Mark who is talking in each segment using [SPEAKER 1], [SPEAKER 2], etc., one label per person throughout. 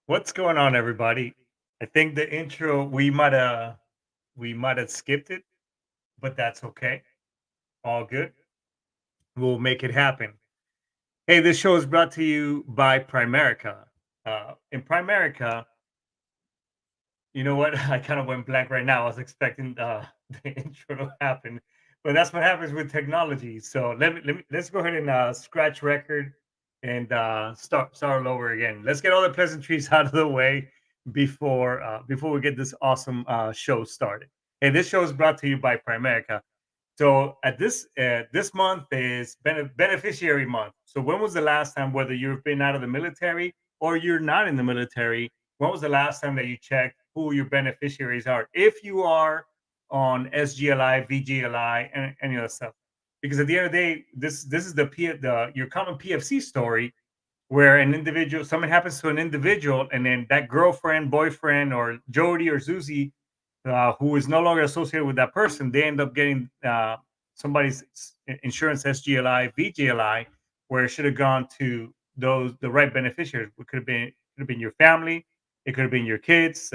[SPEAKER 1] What's going on, everybody? I think the intro we might have skipped it, but that's okay. All good. We'll make it happen. Hey, this show is brought to you by Primerica. In Primerica, you know what? I kind of went blank right now. I was expecting the intro to happen, but that's what happens with technology. So let's go ahead and scratch record and start all over again. Let's get all the pleasantries out of the way before we get this awesome show started. Hey, this show is brought to you by Primerica. So at this month is beneficiary month. So when was the last time, whether you've been out of the military or you're not in the military, when was the last time that you checked who your beneficiaries are? If you are on SGLI, VGLI, and any other stuff, because at the end of the day, this is the your common PFC story where an individual, something happens to an individual, and then that girlfriend, boyfriend, or Jody or Susie, who is no longer associated with that person, they end up getting somebody's insurance SGLI, VGLI, where it should have gone to the right beneficiaries. It could have been your family, it could have been your kids,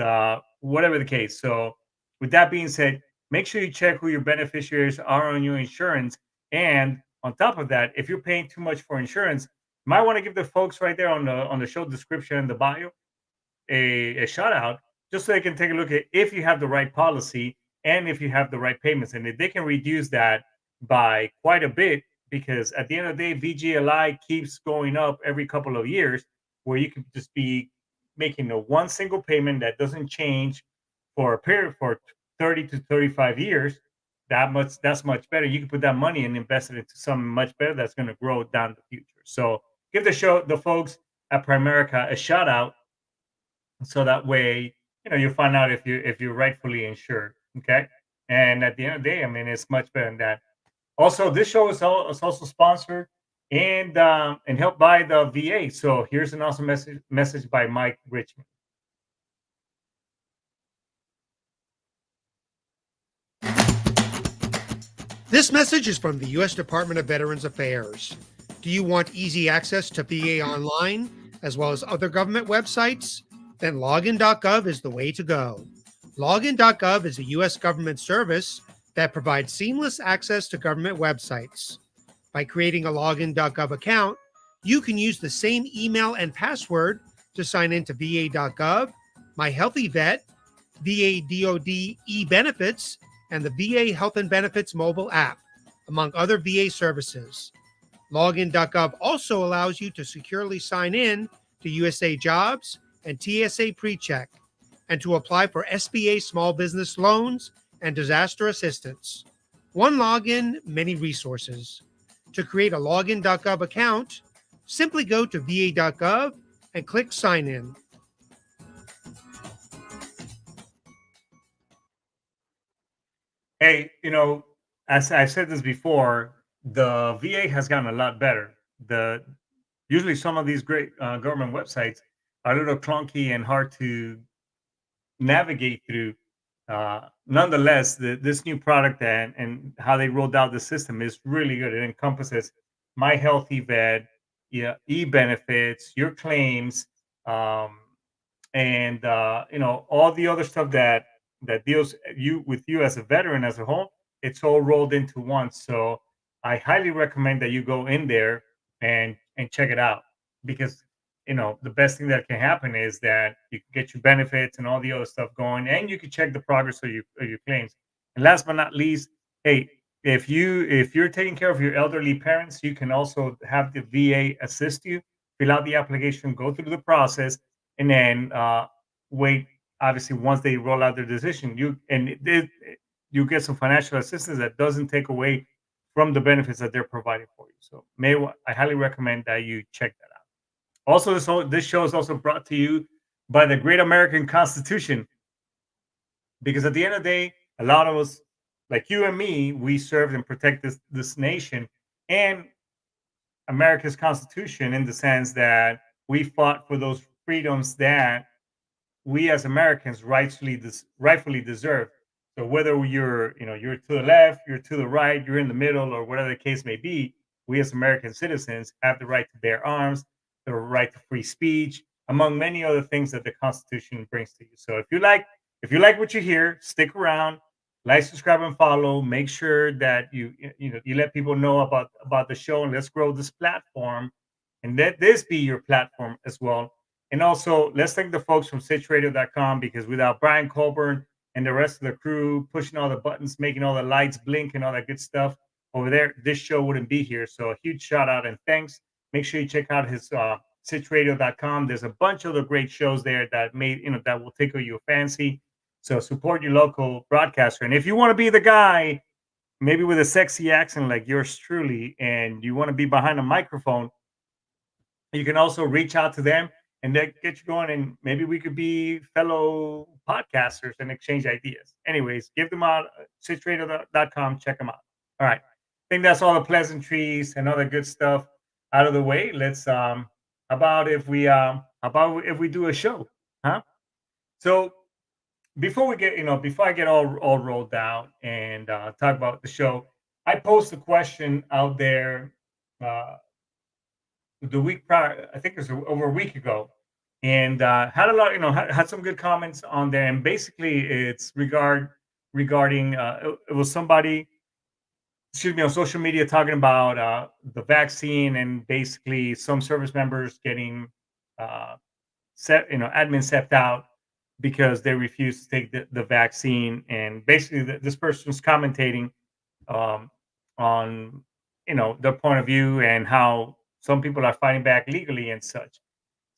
[SPEAKER 1] whatever the case. So, with that being said, make sure you check who your beneficiaries are on your insurance. And on top of that, if you're paying too much for insurance, you might want to give the folks right there on the show description and the bio a shout out just so they can take a look at if you have the right policy and if you have the right payments, and if they can reduce that by quite a bit, because at the end of the day VGLI keeps going up every couple of years, where you could just be making a one single payment that doesn't change for a period for 30 to 35 years. That's much better. You can put that money and invest it into something much better that's going to grow down the future. So give the folks at Primerica a shout out, so that way you'll find out if you're rightfully insured. Okay, and at the end of the day, I mean, it's much better than that. Also, this show is also sponsored and helped by the VA. So here's an awesome message by Mike Richmond.
[SPEAKER 2] This message is from the U.S. Department of Veterans Affairs. Do you want easy access to VA Online, as well as other government websites? Then login.gov is the way to go. Login.gov is a U.S. government service that provides seamless access to government websites. By creating a login.gov account, you can use the same email and password to sign into va.gov, My Healthy Vet, VA DoD e-benefits, and the VA Health and Benefits mobile app, among other VA services. Login.gov also allows you to securely sign in to USA Jobs and TSA PreCheck, and to apply for SBA small business loans and disaster assistance. One login, many resources. To create a login.gov account, simply go to va.gov and click Sign In.
[SPEAKER 1] Hey, as I've said this before, the VA has gotten a lot better. The Usually some of these great government websites are a little clunky and hard to navigate through. Nonetheless, this new product and how they rolled out the system is really good. It encompasses My Healthy Vet, yeah, e-benefits, your claims, um, and all the other stuff that deals you as a veteran as a whole. It's all rolled into one. So I highly recommend that you go in there and check it out, because the best thing that can happen is that you can get your benefits and all the other stuff going, and you can check the progress of your claims. And last but not least, hey, if you're taking care of your elderly parents, you can also have the VA assist you, fill out the application, go through the process, and then wait. Obviously, once they roll out their decision, you get some financial assistance that doesn't take away from the benefits that they're providing for you. So, I highly recommend that you check that out. Also, this show is also brought to you by the Great American Constitution, because at the end of the day, a lot of us, like you and me, we served and protect this nation and America's Constitution, in the sense that we fought for those freedoms that we as Americans rightfully deserve. So whether you're to the left, you're to the right, you're in the middle, or whatever the case may be, we as American citizens have the right to bear arms, the right to free speech, among many other things that the Constitution brings to you. So if you like what you hear, stick around, like, subscribe, and follow. Make sure that you let people know about the show, and let's grow this platform, and let this be your platform as well. And also, let's thank the folks from SitchRadio.com, because without Brian Colburn and the rest of the crew pushing all the buttons, making all the lights blink, and all that good stuff over there, this show wouldn't be here. So a huge shout out and thanks. Make sure you check out his SitchRadio.com. There's a bunch of other great shows there that will tickle your fancy. So support your local broadcaster. And if you want to be the guy, maybe with a sexy accent like yours truly, and you want to be behind a microphone, you can also reach out to them, and they get you going, and maybe we could be fellow podcasters and exchange ideas. Anyways, give them out, situator.com, check them out. All right. I think that's all the pleasantries and other good stuff out of the way. Let's about if we do a show, huh? So before I get all rolled out and talk about the show, I posed a question out there uh the week prior. I think it was over a week ago, and had a lot, had some good comments on there. And basically, it's regarding it was somebody, excuse me, on social media, talking about the vaccine, and basically some service members getting uh, admin stepped out because they refused to take the vaccine. And basically, this person's commentating um, on their point of view, and how some people are fighting back legally and such.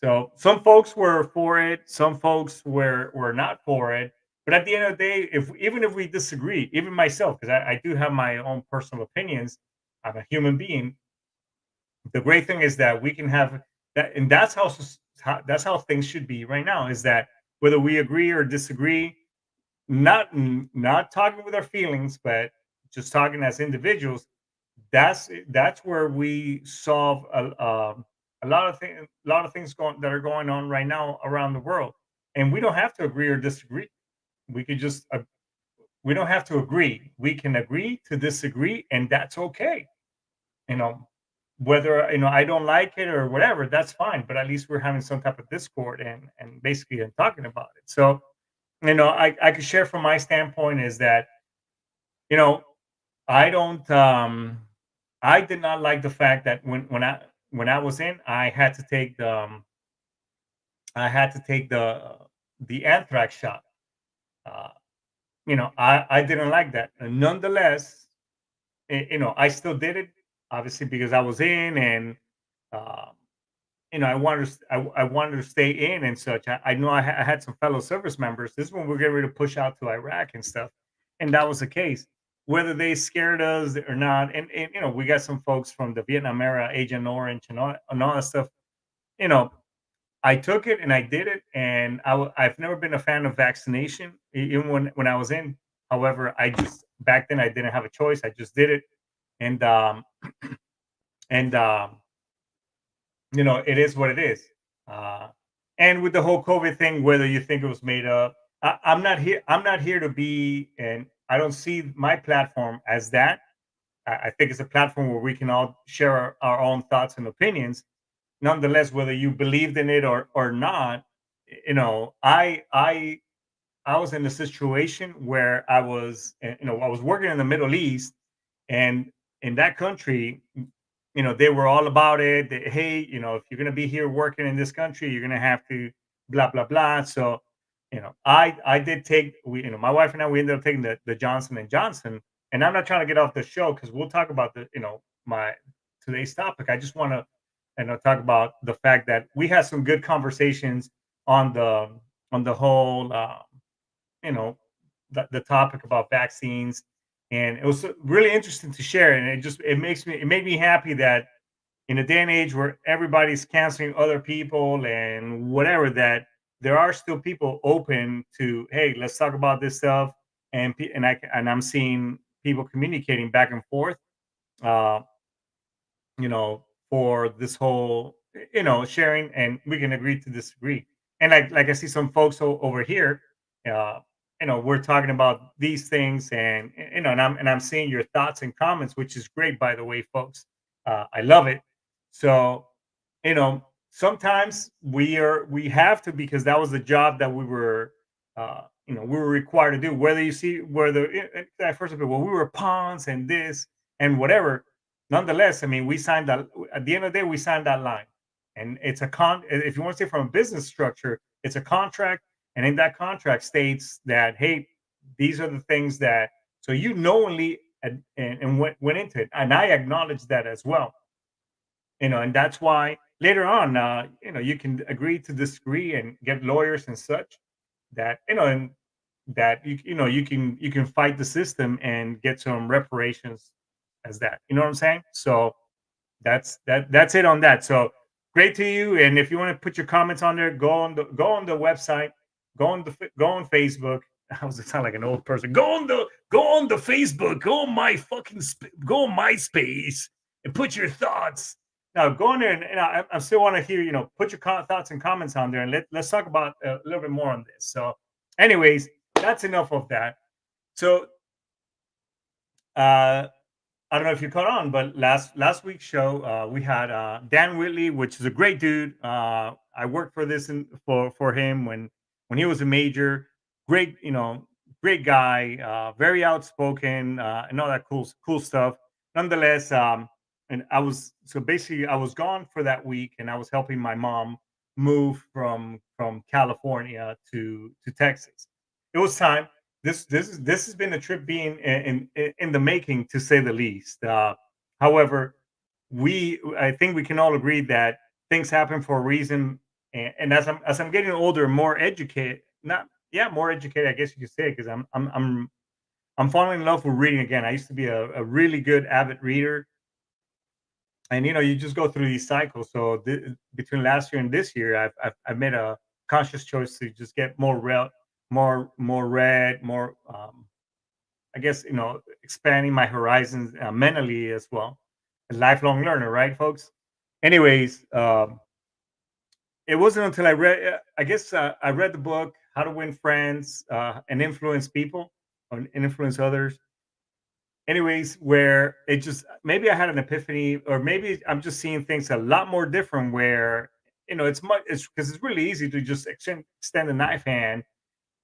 [SPEAKER 1] So some folks were for it, some folks were not for it. But at the end of the day, if even if we disagree, even myself, because I do have my own personal opinions, I'm a human being. The great thing is that we can have that, and that's how things should be right now. Is that whether we agree or disagree, not talking with our feelings, but just talking as individuals, that's where we solve a lot of things that are going on right now around the world. And we don't have to agree or disagree. We could just we don't have to agree. We can agree to disagree, and that's okay. You know, whether I don't like it or whatever, that's fine. But at least we're having some type of discord, and basically talking about it. So I could share from my standpoint is that you know I don't I did not like the fact that when I was in, I had to take the anthrax shot. Uh, I didn't like that. And nonetheless, I still did it, obviously, because I was in, and uh, I wanted to stay in and such. I know I had some fellow service members. This is when we're getting ready to push out to Iraq and stuff, and that was the case. Whether they scared us or not, and we got some folks from the Vietnam era, Agent Orange, and all that stuff. You know, I took it and I did it, and I've never been a fan of vaccination, even when I was in. However, I just back then I didn't have a choice. I just did it, and and it is what it is. Uh, and with the whole COVID thing, whether you think it was made up, I'm not here. I'm not here to be, and I don't see my platform as that. I think it's a platform where we can all share our own thoughts and opinions. Nonetheless, whether you believed in it or not, I was in a situation where I was working in the Middle East, and in that country, they were all about it. Hey, if you're gonna be here working in this country, you're gonna have to blah blah blah. So, I did take my wife and I, we ended up taking the Johnson and Johnson. And I'm not trying to get off the show, because we'll talk about my today's topic. I just want to talk about the fact that we had some good conversations on the whole you know the topic about vaccines, and it was really interesting to share. And it made me happy that in a day and age where everybody's canceling other people and whatever, that there are still people open to, hey, let's talk about this stuff. And I'm seeing people communicating back and forth, uh for this whole, sharing, and we can agree to disagree. And like I see some folks over here, uh, we're talking about these things, and I'm seeing your thoughts and comments, which is great, by the way, folks. I love it. So, you know, sometimes we have to, because that was the job that we were required to do. Whether you see whether at first of all, well, we were pawns and this and whatever. Nonetheless, I mean, we signed that. At the end of the day, we signed that line, and it's a if you want to say from a business structure, it's a contract, and in that contract states that, hey, these are the things that, so you knowingly and went into it, and I acknowledge that as well. And that's why later on, you can agree to disagree and get lawyers and such, that and that you can fight the system and get some reparations as that. You know what I'm saying? So that's it on that. So great to you. And if you want to put your comments on there, go on the website, go on Facebook. I was sound like an old person. Go on the Facebook, go on MySpace and put your thoughts. Now go on there, and I still want to hear, put your thoughts and comments on there, and let's talk about a little bit more on this. So anyways, that's enough of that. So uh I don't know if you caught on, but last week's show, we had Dan Whitley, which is a great dude. I worked for him when he was a major. Great, great guy, very outspoken, and all that cool stuff. Nonetheless, and I was gone for that week, and I was helping my mom move from California to Texas. It was time. This has been a trip being in the making, to say the least. However, I think we can all agree that things happen for a reason. And as I'm getting older, more educated, not yeah, more educated, I guess you could say, because I'm falling in love with reading again. I used to be a really good avid reader, and you just go through these cycles. So between last year and this year, I've made a conscious choice to just get more read, more, I guess, expanding my horizons, mentally as well. A lifelong learner, right, folks? Anyways, it wasn't until I read the book How to Win Friends, and Influence People, and influence others. Anyways, where it just, maybe I had an epiphany, or maybe I'm just seeing things a lot more different. Where it's because it's really easy to just extend a knife hand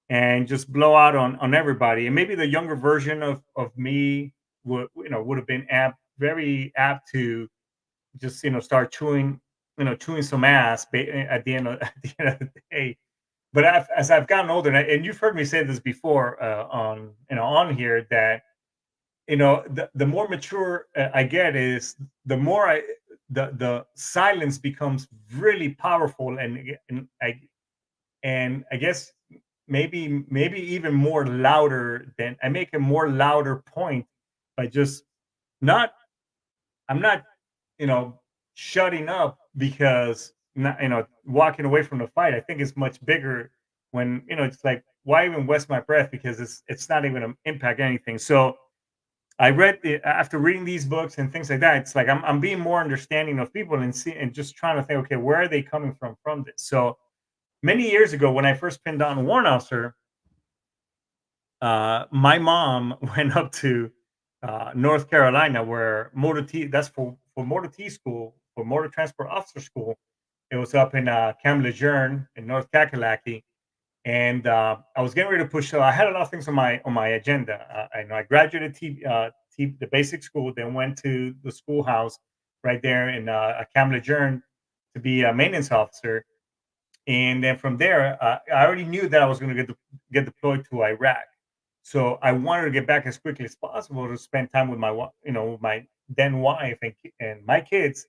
[SPEAKER 1] and just blow out on everybody. And maybe the younger version of me would have been very apt to just start chewing some ass at the end of at the end of the day. But as I've gotten older, and you've heard me say this before, on here, that the more mature I get, is the more the silence becomes really powerful, and I guess maybe even more louder. Than I make a more louder point by just not I'm not, you know, shutting up, because not, walking away from the fight. I think it's much bigger when, it's like, why even waste my breath, because it's not even gonna impact anything. So after reading these books and things like that, it's like I'm being more understanding of people, and just trying to think, okay, where are they coming from this? So many years ago, when I first pinned on Warren Officer, my mom went up to North Carolina, where motor T that's for motor T school, for motor transport officer school. It was up in Camp Lejeune in North Kakalaki, and I was getting ready to push. So I had a lot of things on my agenda. I graduated the basic school, then went to the schoolhouse right there in Camp Lejeune to be a maintenance officer, and then from there, I already knew that I was going to get deployed to Iraq. So I wanted to get back as quickly as possible to spend time with with my then wife and my kids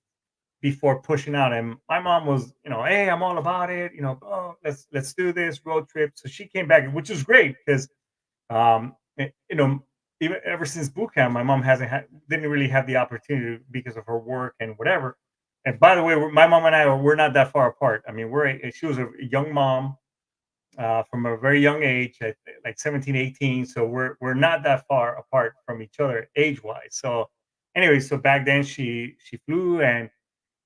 [SPEAKER 1] before pushing out. And my mom was, hey, I'm all about it. Oh, let's do this road trip. So she came back, which was great, because um, even ever since boot camp, my mom didn't really have the opportunity because of her work and whatever. And by the way, my mom and we're not that far apart. I mean, she was a young mom, from a very young age, at like 17, 18. So we're not that far apart from each other age wise. So anyway, so back then she flew, and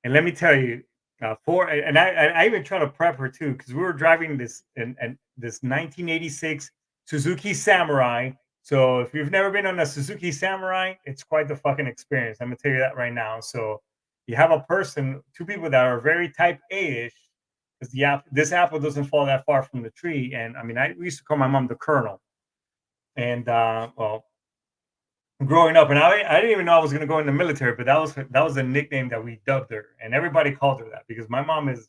[SPEAKER 1] let me tell you, I even try to prep her too, because we were driving this 1986 Suzuki Samurai. So if you've never been on a Suzuki Samurai, it's quite the fucking experience. I'm gonna tell you that right now. So you have a person, two people that are very type A-ish, because this apple doesn't fall that far from the tree. And I mean, we used to call my mom the Colonel. And well, growing up, and I didn't even know I was gonna go in the military, but that was the nickname that we dubbed her, and everybody called her that because my mom is,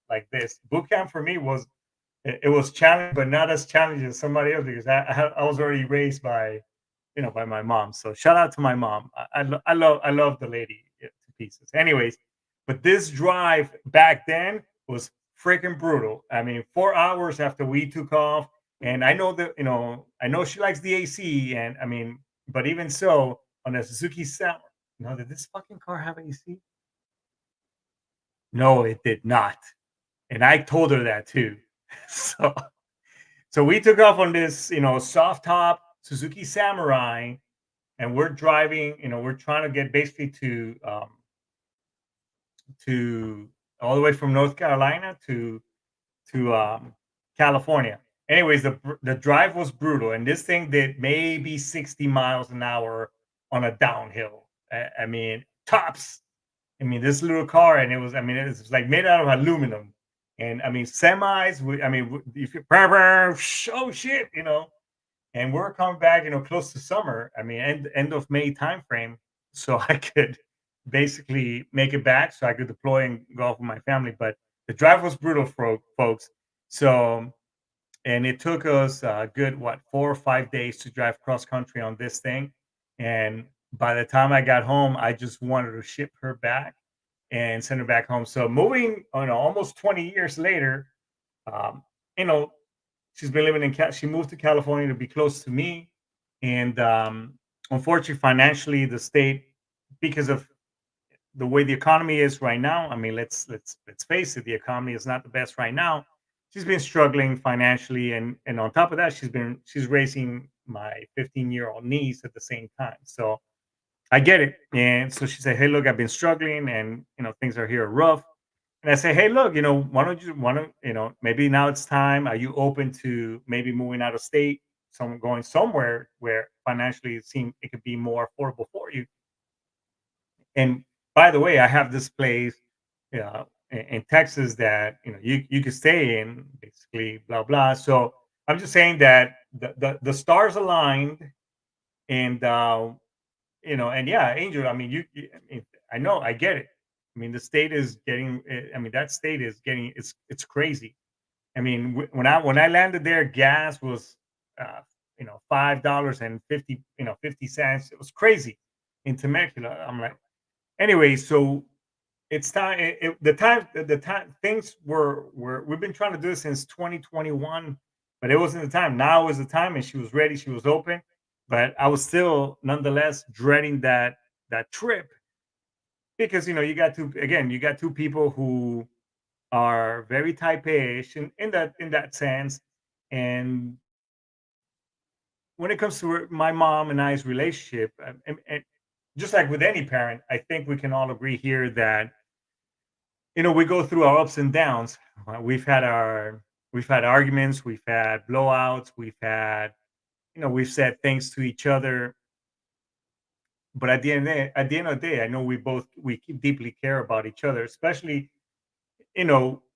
[SPEAKER 1] like this. Boot camp for me was it was challenging, but not as challenging as somebody else because I was already raised by by my mom. So shout out to my mom. I love the lady to pieces. Anyways, but this drive back then was freaking brutal. I mean, 4 hours after we took off, and I know that I know she likes the AC, and I mean, but even so, on a Suzuki Sound, did this fucking car have AC? No, it did not, and I told her that too. So so we took off on this, soft top Suzuki Samurai, and we're driving. We're trying to get basically to all the way from North Carolina to California. Anyways, the drive was brutal, and this thing did maybe 60 miles an hour on a downhill. I mean, tops. I mean, this little car, and it was. I mean, it was like made out of aluminum, and I mean, semis. I mean, if you oh shit, and we're coming back, close to summer. I mean, end of May time frame, so I could basically make it back, so I could deploy and go off with my family. But the drive was brutal for folks. So, and it took us a good 4 or 5 days to drive cross country on this thing. And by the time I got home, I just wanted to ship her back and send her back home. So moving on, almost 20 years later, um, you know, she's been living in she moved to California to be close to me, and unfortunately, financially, the state, because of the way the economy is right now. I mean, let's face it, the economy is not the best right now. She's been struggling financially, and on top of that, she's raising my 15-year-old niece at the same time. So I get it, and so she said, "Hey, look, I've been struggling, and things are here rough." And I say, "Hey, look, why don't maybe now it's time. Are you open to maybe moving out of state, going somewhere where financially it could be more affordable for you?" And by the way, I have this place in Texas that you could stay in, basically, blah blah. So I'm just saying that the stars aligned, and and yeah, Angel. I mean, I mean, I know, I get it. I mean, the state is getting. I mean, that state is getting. It's crazy. I mean, when I landed there, gas was, $5 and 50 cents. It was crazy in Temecula. I'm like, anyway, so it's time. The time things were we've been trying to do this since 2021, but it wasn't the time. Now was the time, and she was ready. She was open, but I was still nonetheless dreading that trip because you got two people who are very type A-ish in that sense, and when it comes to my mom and I's relationship, and just like with any parent, I think we can all agree here that we go through our ups and downs. We've had arguments, we've had blowouts, we've said things to each other. But at the end of the day, I know we deeply care about each other, especially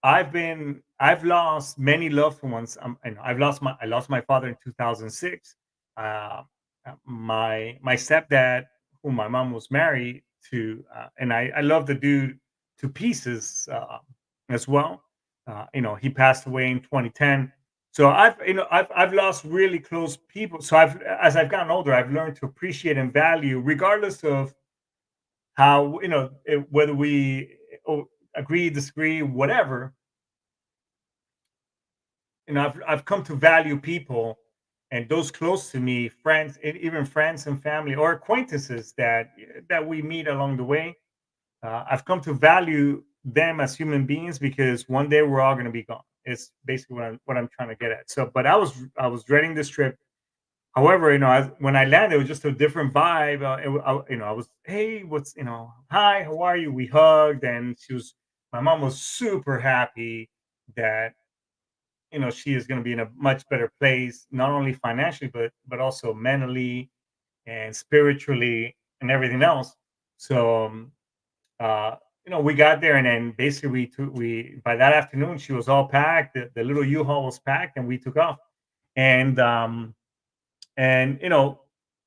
[SPEAKER 1] I've lost many loved ones. I lost my father in 2006. Uh, my stepdad, whom my mom was married to, and I love the dude to pieces as well. He passed away in 2010. So I've lost really close people. So as I've gotten older, I've learned to appreciate and value, regardless of how whether we agree, disagree, whatever. I've come to value people and those close to me, friends, and even friends and family or acquaintances that we meet along the way. I've come to value them as human beings because one day we're all going to be gone. It's basically what I'm trying to get at. So, but I was dreading this trip. However, when I landed, it was just a different vibe. I was, hey, hi, how are you? We hugged, and my mom was super happy that she is going to be in a much better place, not only financially, but also mentally and spiritually and everything else. So uh, we got there, and then basically we by that afternoon she was all packed. The little U-Haul was packed, and we took off. And and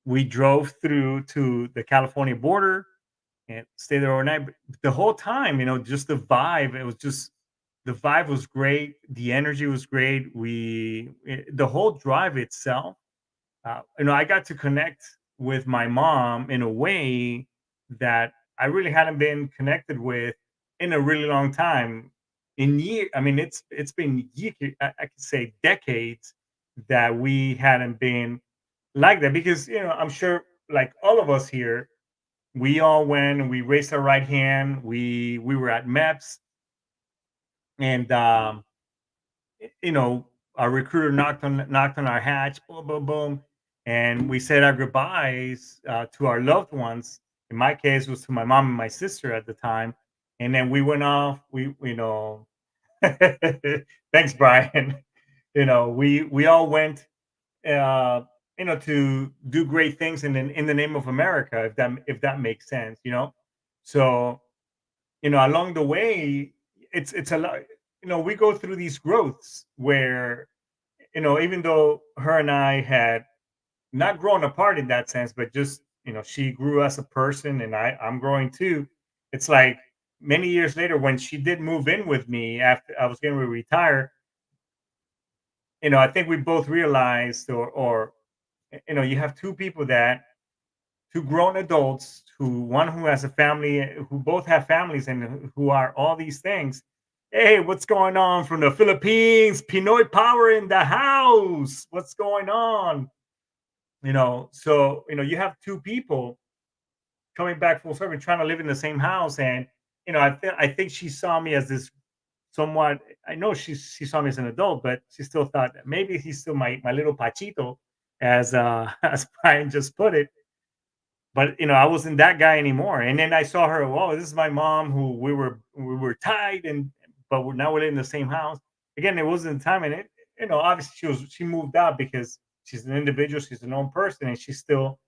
[SPEAKER 1] we drove through to the California border and stayed there overnight. But the whole time, just the vibe, it was just the vibe was great. The energy was great. The whole drive itself, I got to connect with my mom in a way that I really hadn't been connected with in a really long time. I mean, it's been years, I could say decades that we hadn't been like that because I'm sure, like all of us here, we all went and we raised our right hand. We were at MEPS, and our recruiter knocked on our hatch, boom, boom, boom, and we said our goodbyes to our loved ones. In my case, was to my mom and my sister at the time, and then we went off. Thanks, Brian. We all went, uh, to do great things in the name of America, if that makes sense. So along the way, it's a lot. We go through these growths where even though her and I had not grown apart in that sense, but just she grew as a person, and I'm growing too. It's like many years later when she did move in with me after I was getting ready to retire. I think we both realized, or you have two people that two grown adults who has a family, who both have families, and who are all these things. Hey, what's going on from the Philippines? Pinoy power in the house. What's going on? So you have two people coming back full circle, trying to live in the same house, and I think she saw me as this somewhat. I know she saw me as an adult, but she still thought that maybe he's still my little pachito, as as Brian just put it. But I wasn't that guy anymore. And then I saw her. Whoa, this is my mom, who we were tied, and but now we're in the same house again. It wasn't time, and obviously she moved out because she's an individual, she's an own person, and she's still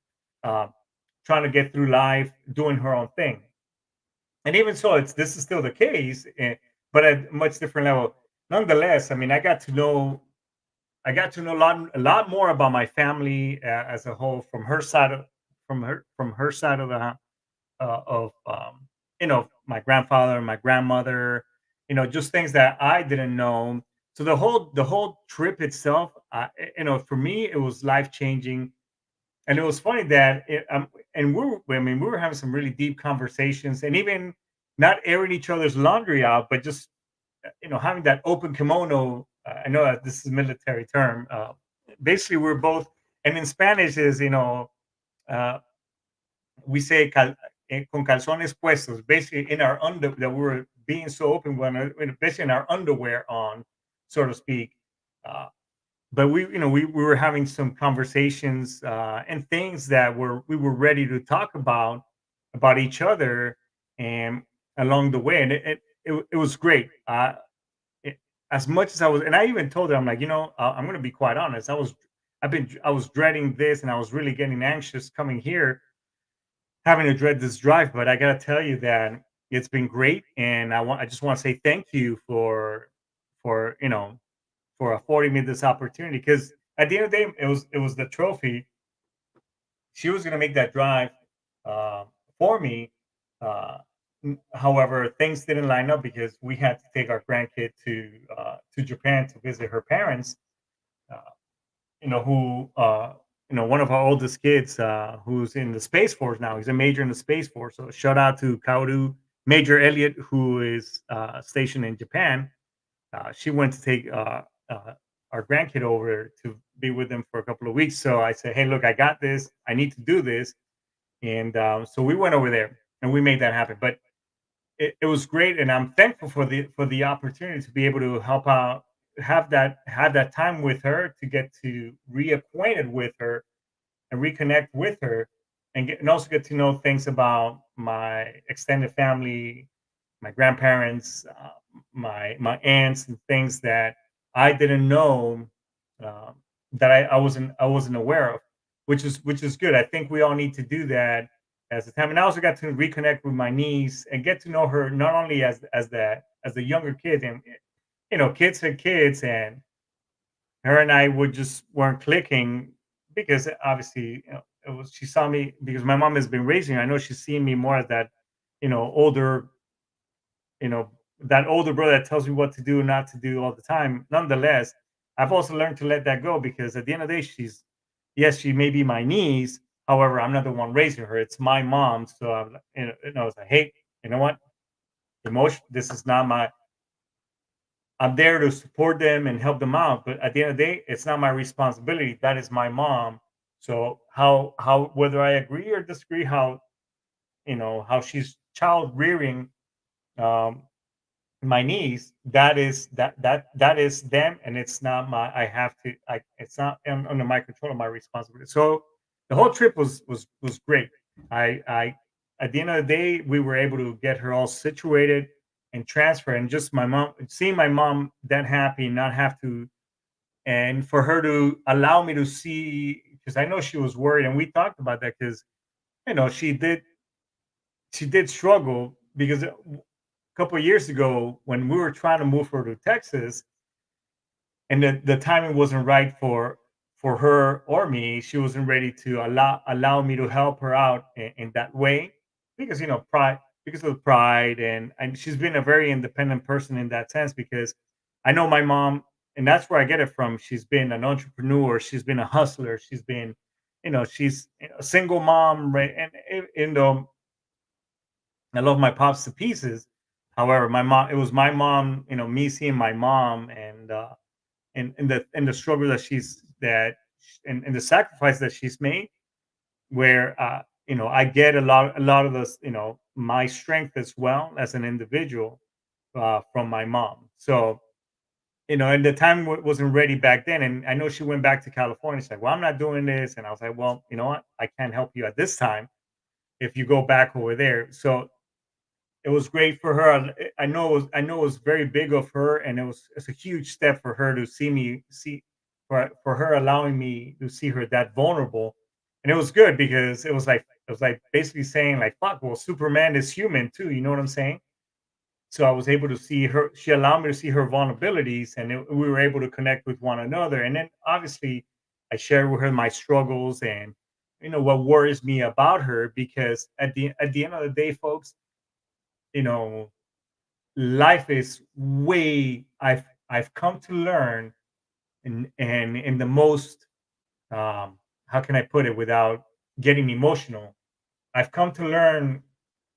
[SPEAKER 1] uh, trying to get through life, doing her own thing. And even so, this is still the case, but at a much different level. Nonetheless, I mean, I got to know a lot more about my family as a whole, from her side of the of my grandfather and my grandmother, just things that I didn't know. So the whole trip itself, for me, it was life changing. And it was funny that and I mean, we were having some really deep conversations, and even not airing each other's laundry out, but just having that open kimono. I know that this is a military term. Basically, we're both, and in Spanish is uh, we say con calzones puestos, basically in our that we were being so open when basically in our underwear on, so to speak. Uh, but we were having some conversations and things that we were ready to talk about each other, and along the way, and it was great. It, as much as I was, and I even told her, I'm like, I'm going to be quite honest. I was dreading this, and I was really getting anxious coming here, having to dread this drive. But I got to tell you that it's been great, and I just want to say thank you for affording me this opportunity. Because at the end of the day, it was the trophy. She was going to make that drive uh, for me. Uh, However, things didn't line up because we had to take our grandkid to Japan to visit her parents. Uh, who one of our oldest kids, who's in the Space Force now. He's a major in the Space Force. So shout out to Kaoru Major Elliott, who is stationed in Japan. She went to take our grandkid over to be with them for a couple of weeks. So I said, "Hey, look, I got this. I need to do this," and so we went over there and we made that happen. But it was great, and I'm thankful for the opportunity to be able to help out, have that time with her, to get to reacquainted with her and reconnect with her, and also get to know things about my extended family, my grandparents, my aunts, and things that I didn't know, um, that I wasn't aware of, which is good. I think we all need to do that as the time, and I also got to reconnect with my niece and get to know her not only as the younger kid, and kids are kids, and her and I would just weren't clicking because obviously it was she saw me because my mom has been raising her. I know she's seen me more as that older you know, that older brother that tells me what to do and not to do all the time. Nonetheless, I've also learned to let that go because at the end of the day, yes, she may be my niece. However, I'm not the one raising her. It's my mom. So I'm, it's like, hey, you know what? Emotion. This is not my. I'm there to support them and help them out. But at the end of the day, it's not my responsibility. That is my mom. So how whether I agree or disagree, how she's child rearing, um, my niece, that is them, and it's not my I have to I it's not under my control or my responsibility. So the whole trip was great. I At the end of the day, we were able to get her all situated and transfer, and just my mom, seeing my mom that happy, not have to, and for her to allow me to see, because I know she was worried, and we talked about that because she did struggle because couple of years ago when we were trying to move her to Texas, and the timing wasn't right for her or me. She wasn't ready to allow me to help her out in that way because pride, because of pride, and she's been a very independent person in that sense because I know my mom, and that's where I get it from. She's been an entrepreneur, she's been a hustler, she's been, she's a single mom, right? And I love my pops to pieces. However, it was my mom, me seeing my mom, and the struggle and the sacrifice that she's made, where I get a lot of this, my strength as well as an individual, from my mom. So, and the time wasn't ready back then. And I know she went back to California. She's like, well, I'm not doing this. And I was like, well, you know what? I can't help you at this time if you go back over there. So it was great for her. I know it was very big of her, and it's a huge step for her to for her allowing me to see her that vulnerable. And it was good because it was like basically saying like, fuck, well, Superman is human too, you know what I'm saying? So I was able to see her. She allowed me to see her vulnerabilities, and we were able to connect with one another. And then obviously I shared with her my struggles and what worries me about her, because at the end of the day, folks, you know life is way I've come to learn, and in the most, how can I put it without getting emotional, I've come to learn,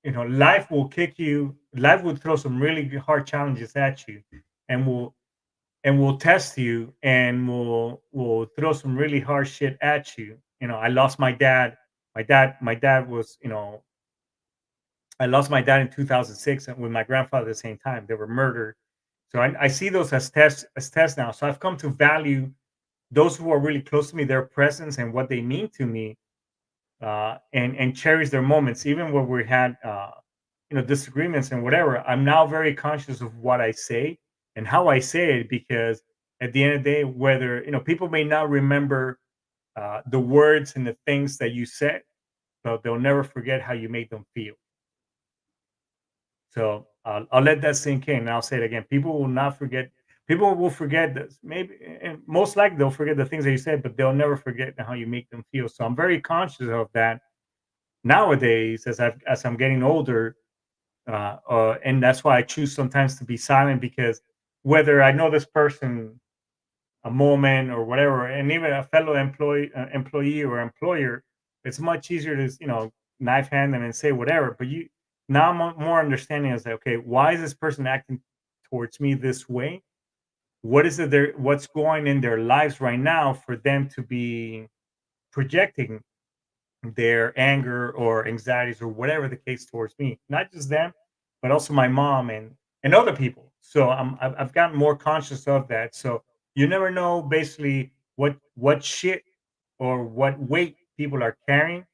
[SPEAKER 1] life will throw some really hard challenges at you, and will test you, and will throw some really hard shit at you. I lost my dad. My dad was, I lost my dad in 2006, and with my grandfather at the same time. They were murdered. So I see those as tests now. So I've come to value those who are really close to me, their presence and what they mean to me, and cherish their moments, even when we had, disagreements and whatever. I'm now very conscious of what I say and how I say it, because at the end of the day, whether people may not remember, the words and the things that you said, but they'll never forget how you made them feel. So I'll let that sink in, and I'll say it again. People will not forget. People will forget this. Maybe, and most likely, they'll forget the things that you said, but they'll never forget how you make them feel. So I'm very conscious of that nowadays, as I'm getting older, and that's why I choose sometimes to be silent, because whether I know this person a moment or whatever, and even a fellow employee or employer, it's much easier to knife hand them and say whatever. But now I'm more understanding, is like, okay, why is this person acting towards me this way? What is it there? What's going in their lives right now for them to be projecting their anger or anxieties or whatever the case towards me? Not just them, but also my mom and other people. So I've gotten more conscious of that. So you never know, basically, what shit or what weight people are carrying,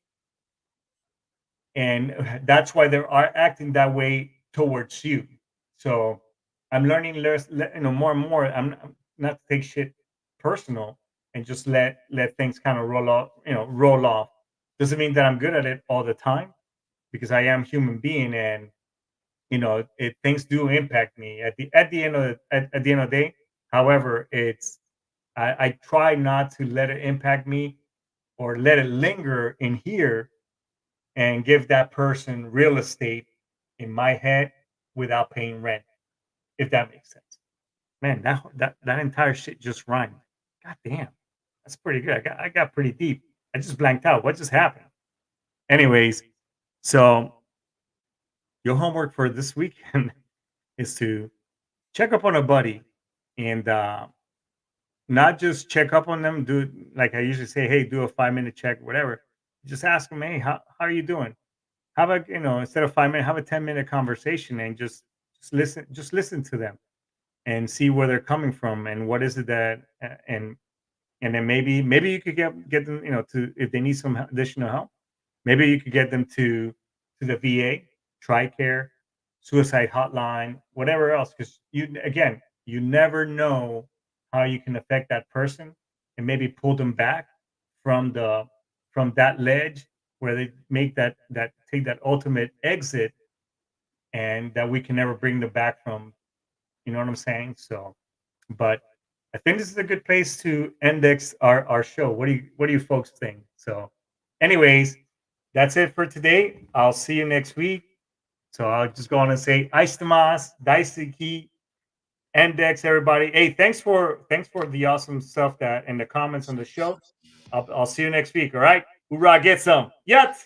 [SPEAKER 1] and that's why they are acting that way towards you. So I'm learning more and more. I'm not to take shit personal, and just let things kind of roll off. Roll off. Doesn't mean that I'm good at it all the time, because I am human being, and things do impact me at the end of at the end of the day. However, I try not to let it impact me or let it linger in here and give that person real estate in my head without paying rent, if that makes sense. Man, that entire shit just rhymed. God damn. That's pretty good. I got pretty deep. I just blanked out. What just happened? Anyways, so your homework for this weekend is to check up on a buddy and not just check up on them, do like I usually say, hey, do a 5 minute check, whatever. Just ask them, hey, how are you doing? How about, instead of 5 minutes, have a 10-minute conversation and just listen to them and see where they're coming from and what is it that and then maybe you could get them, to if they need some additional help, maybe you could get them to the VA, TRICARE, suicide hotline, whatever else. Because you never know how you can affect that person and maybe pull them back from the from that ledge where they make that take that ultimate exit, and that we can never bring them back from. You know what I'm saying? So, but I think this is a good place to index our show. What do you folks think? So, anyways, that's it for today. I'll see you next week. So I'll just go on and say, Aistamas, Daisiki, Index, everybody. Hey, thanks for the awesome stuff that in the comments on the show. I'll see you next week. All right. Hoorah, get some. Yet.